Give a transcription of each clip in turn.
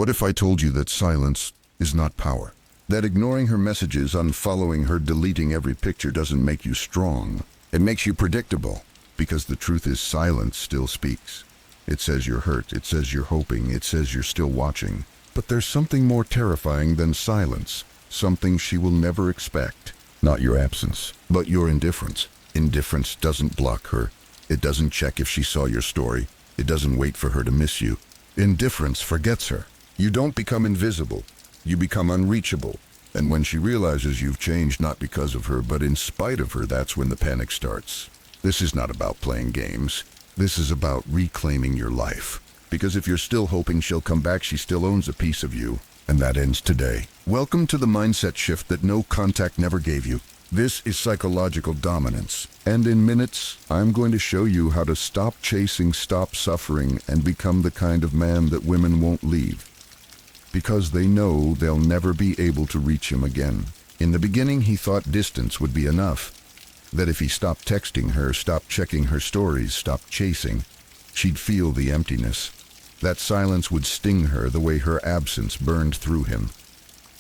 What if I told you that silence is not power? That ignoring her messages, unfollowing her, deleting every picture doesn't make you strong. It makes you predictable. Because the truth is, silence still speaks. It says you're hurt, it says you're hoping, it says you're still watching. But there's something more terrifying than silence. Something she will never expect. Not your absence, but your indifference. Indifference doesn't block her. It doesn't check if she saw your story. It doesn't wait for her to miss you. Indifference forgets her. You don't become invisible. You become unreachable. And when she realizes you've changed not because of her, but in spite of her, that's when the panic starts. This is not about playing games. This is about reclaiming your life. Because if you're still hoping she'll come back, she still owns a piece of you. And that ends today. Welcome to the mindset shift that no contact never gave you. This is psychological dominance. And in minutes, I'm going to show you how to stop chasing, stop suffering, and become the kind of man that women won't leave. Because they know they'll never be able to reach him again. In the beginning, he thought distance would be enough. That if he stopped texting her, stopped checking her stories, stopped chasing, she'd feel the emptiness. That silence would sting her the way her absence burned through him.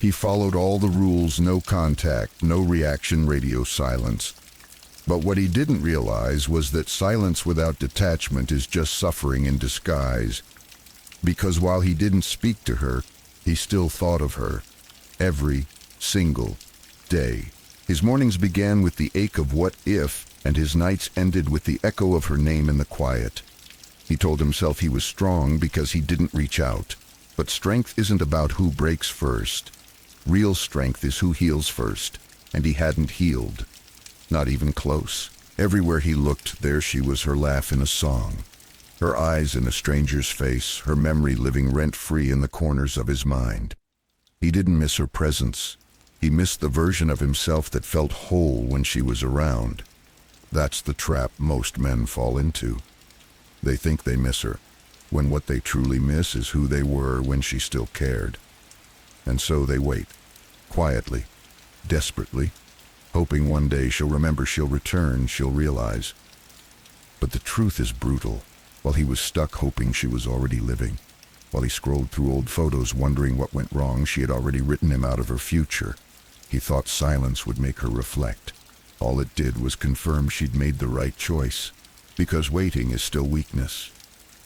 He followed all the rules: no contact, no reaction, radio silence. But what he didn't realize was that silence without detachment is just suffering in disguise. Because while he didn't speak to her, he still thought of her. Every single day. His mornings began with the ache of what if, and his nights ended with the echo of her name in the quiet. He told himself he was strong because he didn't reach out. But strength isn't about who breaks first. Real strength is who heals first. And he hadn't healed. Not even close. Everywhere he looked, there she was, her laugh in a song. Her eyes in a stranger's face, her memory living rent-free in the corners of his mind. He didn't miss her presence. He missed the version of himself that felt whole when she was around. That's the trap most men fall into. They think they miss her, when what they truly miss is who they were when she still cared. And so they wait, quietly, desperately, hoping one day she'll remember, she'll return, she'll realize. But the truth is brutal. While he was stuck hoping, she was already living. While he scrolled through old photos wondering what went wrong, she had already written him out of her future. He thought silence would make her reflect. All it did was confirm she'd made the right choice. Because waiting is still weakness.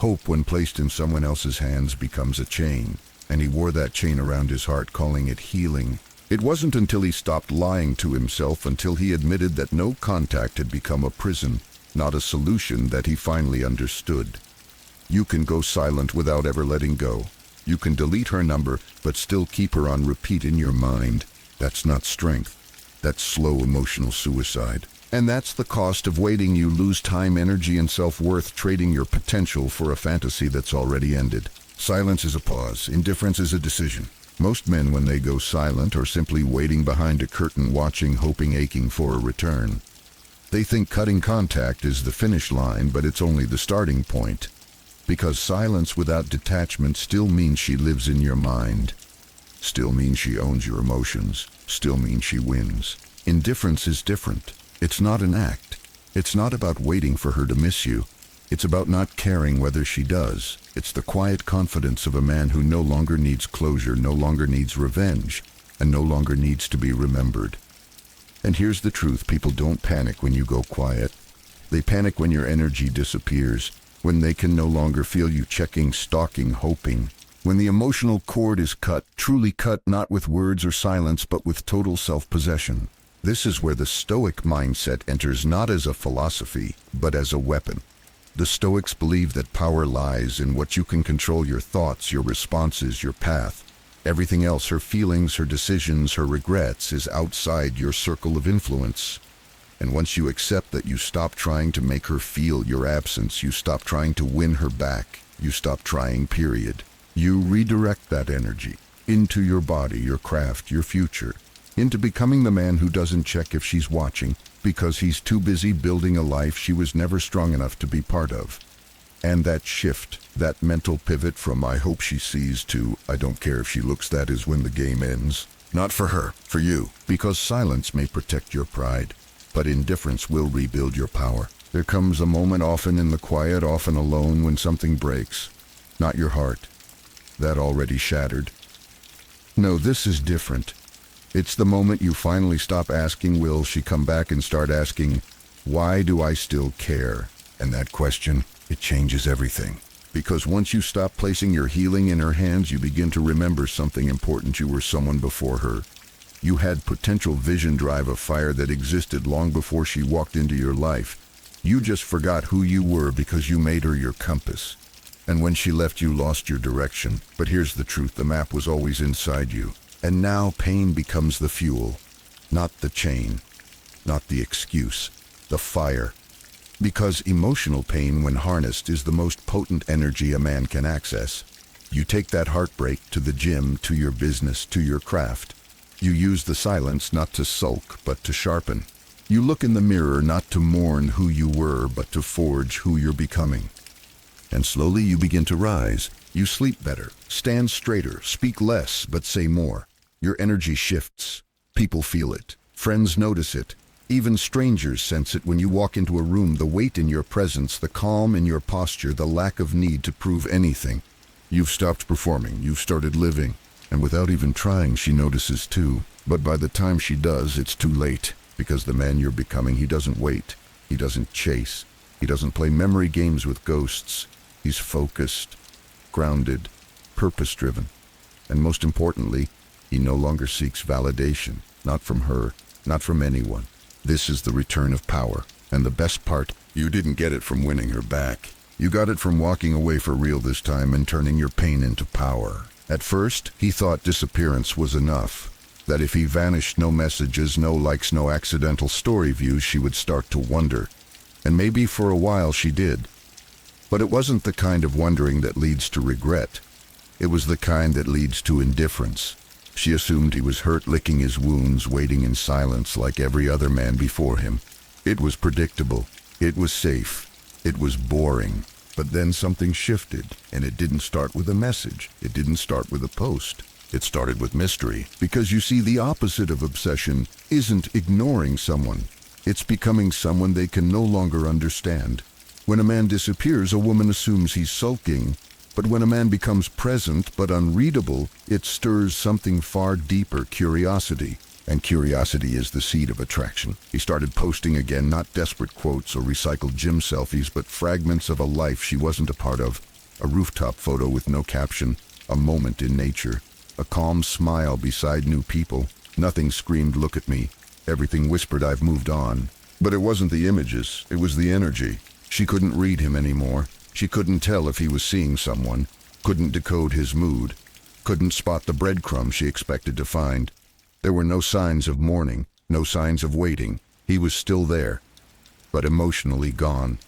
Hope, when placed in someone else's hands, becomes a chain. And he wore that chain around his heart, calling it healing. It wasn't until he stopped lying to himself, until he admitted that no contact had become a prison, not a solution, that he finally understood. You can go silent without ever letting go. You can delete her number, but still keep her on repeat in your mind. That's not strength. That's slow emotional suicide. And that's the cost of waiting. You lose time, energy, and self-worth, trading your potential for a fantasy that's already ended. Silence is a pause. Indifference is a decision. Most men, when they go silent, are simply waiting behind a curtain, watching, hoping, aching for a return. They think cutting contact is the finish line, but it's only the starting point. Because silence without detachment still means she lives in your mind. Still means she owns your emotions. Still means she wins. Indifference is different. It's not an act. It's not about waiting for her to miss you. It's about not caring whether she does. It's the quiet confidence of a man who no longer needs closure, no longer needs revenge, and no longer needs to be remembered. And here's the truth: people don't panic when you go quiet. They panic when your energy disappears, when they can no longer feel you checking, stalking, hoping. When the emotional cord is cut, truly cut, not with words or silence, but with total self-possession. This is where the Stoic mindset enters, not as a philosophy, but as a weapon. The Stoics believe that power lies in what you can control: your thoughts, your responses, your path. Everything else, her feelings, her decisions, her regrets, is outside your circle of influence. And once you accept that, you stop trying to make her feel your absence. You stop trying to win her back. You stop trying, period. You redirect that energy into your body, your craft, your future, into becoming the man who doesn't check if she's watching, because he's too busy building a life she was never strong enough to be part of. And that shift, that mental pivot from "I hope she sees" to "I don't care if she looks," that is when the game ends. Not for her, for you. Because silence may protect your pride, but indifference will rebuild your power. There comes a moment, often in the quiet, often alone, when something breaks. Not your heart, that already shattered. No, this is different. It's the moment you finally stop asking, will she come back, and start asking, why do I still care? And that question, it changes everything. Because once you stop placing your healing in her hands, you begin to remember something important. You were someone before her. You had potential, vision, drive, a fire that existed long before she walked into your life. You just forgot who you were because you made her your compass. And when she left, you lost your direction. But here's the truth, the map was always inside you. And now pain becomes the fuel, not the chain, not the excuse, the fire. Because emotional pain, when harnessed, is the most potent energy a man can access. You take that heartbreak to the gym, to your business, to your craft. You use the silence not to sulk, but to sharpen. You look in the mirror not to mourn who you were, but to forge who you're becoming. And slowly you begin to rise. You sleep better, stand straighter, speak less, but say more. Your energy shifts. People feel it. Friends notice it. Even strangers sense it when you walk into a room, the weight in your presence, the calm in your posture, the lack of need to prove anything. You've stopped performing. You've started living. And without even trying, she notices too. But by the time she does, it's too late. Because the man you're becoming, he doesn't wait. He doesn't chase. He doesn't play memory games with ghosts. He's focused, grounded, purpose-driven. And most importantly, he no longer seeks validation. Not from her, not from anyone. This is the return of power. And the best part, you didn't get it from winning her back. You got it from walking away for real this time and turning your pain into power. At first, he thought disappearance was enough. That if he vanished, no messages, no likes, no accidental story views, she would start to wonder. And maybe for a while she did. But it wasn't the kind of wondering that leads to regret. It was the kind that leads to indifference. She assumed he was hurt, licking his wounds, waiting in silence like every other man before him. It was predictable. It was safe. It was boring. But then something shifted, and it didn't start with a message. It didn't start with a post. It started with mystery. Because you see, the opposite of obsession isn't ignoring someone. It's becoming someone they can no longer understand. When a man disappears, a woman assumes he's sulking. But when a man becomes present but unreadable, it stirs something far deeper, curiosity. And curiosity is the seed of attraction. He started posting again, not desperate quotes or recycled gym selfies, but fragments of a life she wasn't a part of. A rooftop photo with no caption, a moment in nature, a calm smile beside new people. Nothing screamed, look at me. Everything whispered, I've moved on. But it wasn't the images, it was the energy. She couldn't read him anymore. She couldn't tell if he was seeing someone, couldn't decode his mood, couldn't spot the breadcrumbs she expected to find. There were no signs of mourning, no signs of waiting. He was still there, but emotionally gone.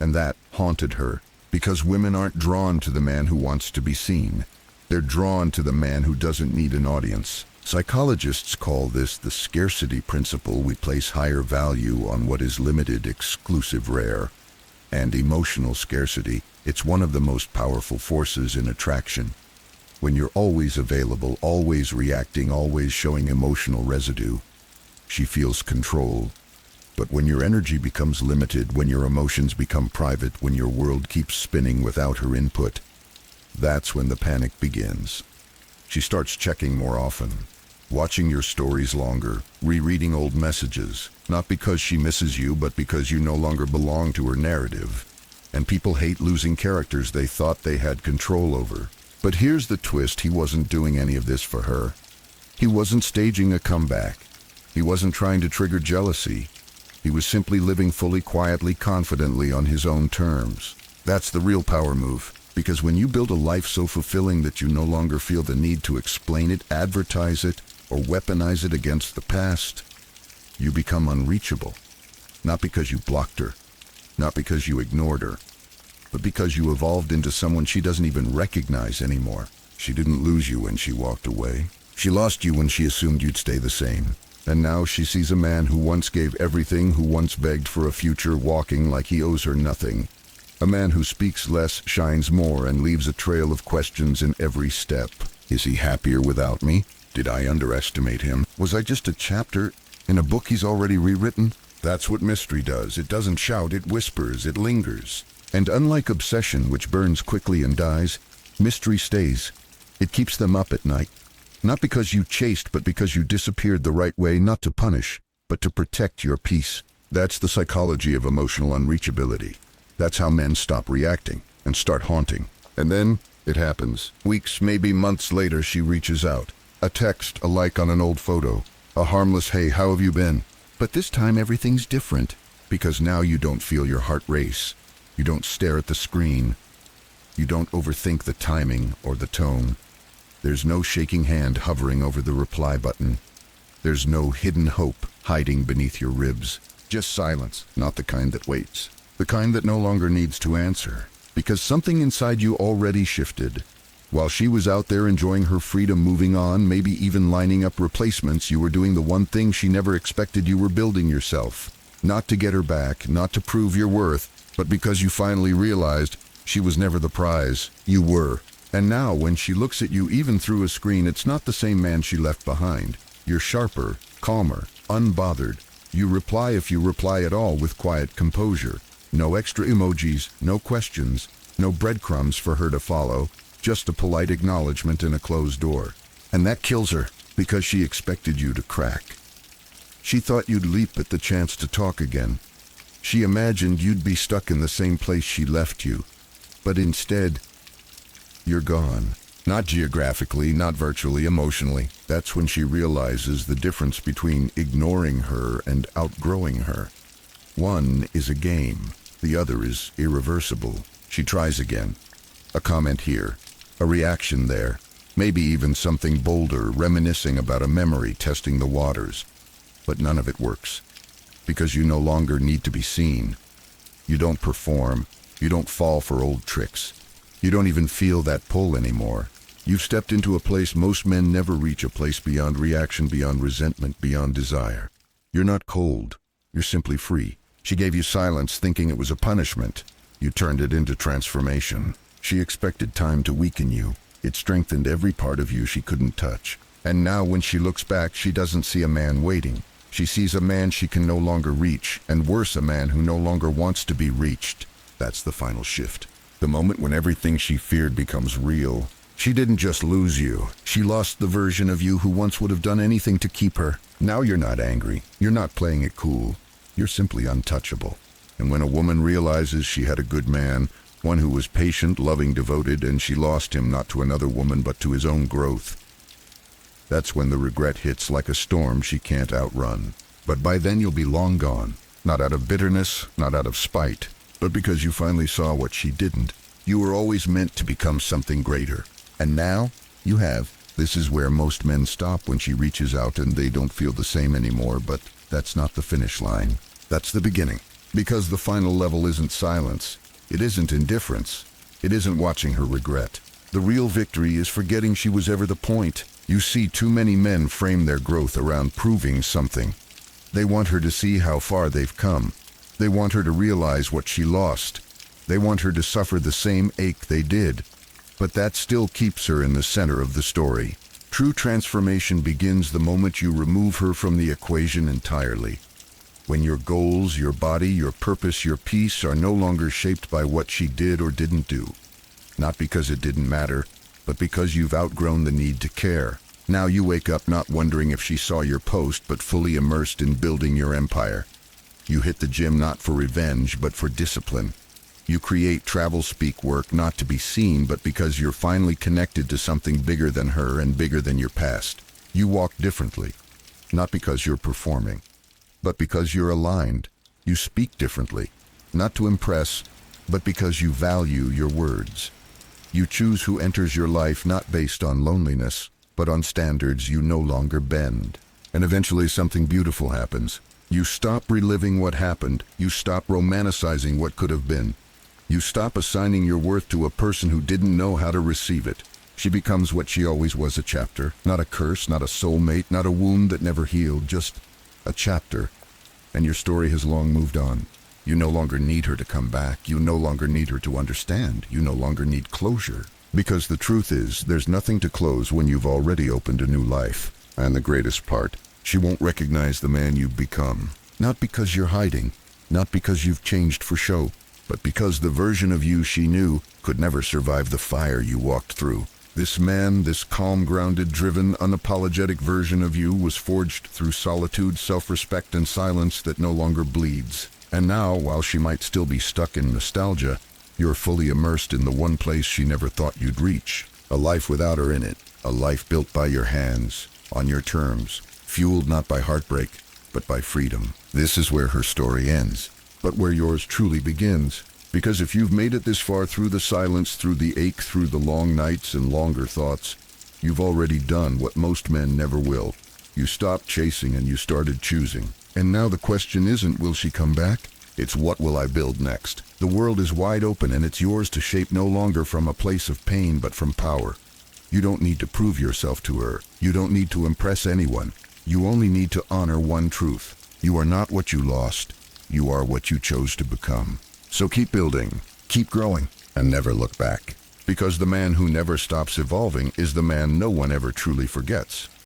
And that haunted her, because women aren't drawn to the man who wants to be seen. They're drawn to the man who doesn't need an audience. Psychologists call this the scarcity principle. We place higher value on what is limited, exclusive, rare. And emotional scarcity, it's one of the most powerful forces in attraction. When you're always available, always reacting, always showing emotional residue, she feels control. But when your energy becomes limited, when your emotions become private, when your world keeps spinning without her input, that's when the panic begins. She starts checking more often, watching your stories longer, rereading old messages, not because she misses you, but because you no longer belong to her narrative. And people hate losing characters they thought they had control over. But here's the twist, he wasn't doing any of this for her. He wasn't staging a comeback. He wasn't trying to trigger jealousy. He was simply living fully, quietly, confidently on his own terms. That's the real power move. Because when you build a life so fulfilling that you no longer feel the need to explain it, advertise it, or weaponize it against the past, you become unreachable. Not because you blocked her, not because you ignored her, but because you evolved into someone she doesn't even recognize anymore. She didn't lose you when she walked away. She lost you when she assumed you'd stay the same. And now she sees a man who once gave everything, who once begged for a future, walking like he owes her nothing. A man who speaks less, shines more, and leaves a trail of questions in every step. Is he happier without me? Did I underestimate him? Was I just a chapter in a book he's already rewritten? That's what mystery does. It doesn't shout, it whispers, it lingers. And unlike obsession, which burns quickly and dies, Mystery stays. It keeps them up at night. Not because you chased, but because you disappeared the right way, not to punish, but to protect your peace. That's the psychology of emotional unreachability. That's how men stop reacting and start haunting. And then it happens. Weeks, maybe months later, she reaches out. A text, a like on an old photo, a harmless, "Hey, how have you been?" But this time everything's different, because now you don't feel your heart race. You don't stare at the screen. You don't overthink the timing or the tone. There's no shaking hand hovering over the reply button. There's no hidden hope hiding beneath your ribs. Just silence, not the kind that waits. The kind that no longer needs to answer, because something inside you already shifted. While she was out there enjoying her freedom, moving on, maybe even lining up replacements, you were doing the one thing she never expected. You were building yourself. Not to get her back, not to prove your worth, but because you finally realized she was never the prize. You were. And now, when she looks at you, even through a screen, it's not the same man she left behind. You're sharper, calmer, unbothered. You reply, if you reply at all, with quiet composure. No extra emojis, no questions, no breadcrumbs for her to follow, just a polite acknowledgement in a closed door. And that kills her, because she expected you to crack. She thought you'd leap at the chance to talk again. She imagined you'd be stuck in the same place she left you. But instead, you're gone. Not geographically, not virtually, emotionally. That's when she realizes the difference between ignoring her and outgrowing her. One is a game. The other is irreversible. She tries again. A comment here, a reaction there, maybe even something bolder, reminiscing about a memory, testing the waters. But none of it works, because you no longer need to be seen. You don't perform. You don't fall for old tricks. You don't even feel that pull anymore. You've stepped into a place most men never reach, a place beyond reaction, beyond resentment, beyond desire. You're not cold. You're simply free. She gave you silence thinking it was a punishment. You turned it into transformation. She expected time to weaken you. It strengthened every part of you she couldn't touch. And now when she looks back, she doesn't see a man waiting. She sees a man she can no longer reach, and worse, a man who no longer wants to be reached. That's the final shift. The moment when everything she feared becomes real. She didn't just lose you. She lost the version of you who once would have done anything to keep her. Now you're not angry. You're not playing it cool. You're simply untouchable. And when a woman realizes she had a good man, one who was patient, loving, devoted, and she lost him not to another woman but to his own growth, that's when the regret hits like a storm she can't outrun. But by then you'll be long gone. Not out of bitterness, not out of spite, but because you finally saw what she didn't. You were always meant to become something greater. And now, you have. This is where most men stop, when she reaches out and they don't feel the same anymore, but that's not the finish line. That's the beginning. Because the final level isn't silence. It isn't indifference. It isn't watching her regret. The real victory is forgetting she was ever the point. You see, too many men frame their growth around proving something. They want her to see how far they've come. They want her to realize what she lost. They want her to suffer the same ache they did. But that still keeps her in the center of the story. True transformation begins the moment you remove her from the equation entirely. When your goals, your body, your purpose, your peace are no longer shaped by what she did or didn't do. Not because it didn't matter, but because you've outgrown the need to care. Now you wake up not wondering if she saw your post, but fully immersed in building your empire. You hit the gym not for revenge, but for discipline. You create travel speak work not to be seen, but because you're finally connected to something bigger than her and bigger than your past. You walk differently, not because you're performing, but because you're aligned. You speak differently, not to impress, but because you value your words. You choose who enters your life not based on loneliness, but on standards you no longer bend. And eventually something beautiful happens. You stop reliving what happened. You stop romanticizing what could have been. You stop assigning your worth to a person who didn't know how to receive it. She becomes what she always was, a chapter. Not a curse, not a soulmate, not a wound that never healed, just a chapter. And your story has long moved on. You no longer need her to come back. You no longer need her to understand. You no longer need closure. Because the truth is, there's nothing to close when you've already opened a new life. And the greatest part, she won't recognize the man you've become. Not because you're hiding, not because you've changed for show, but because the version of you she knew could never survive the fire you walked through. This man, this calm, grounded, driven, unapologetic version of you was forged through solitude, self-respect, and silence that no longer bleeds. And now, while she might still be stuck in nostalgia, you're fully immersed in the one place she never thought you'd reach. A life without her in it. A life built by your hands, on your terms, fueled not by heartbreak, but by freedom. This is where her story ends, but where yours truly begins. Because if you've made it this far through the silence, through the ache, through the long nights and longer thoughts, you've already done what most men never will. You stopped chasing and you started choosing. And now the question isn't, will she come back? It's, what will I build next? The world is wide open and it's yours to shape, no longer from a place of pain but from power. You don't need to prove yourself to her. You don't need to impress anyone. You only need to honor one truth. You are not what you lost. You are what you chose to become. So keep building, keep growing, and never look back. Because the man who never stops evolving is the man no one ever truly forgets.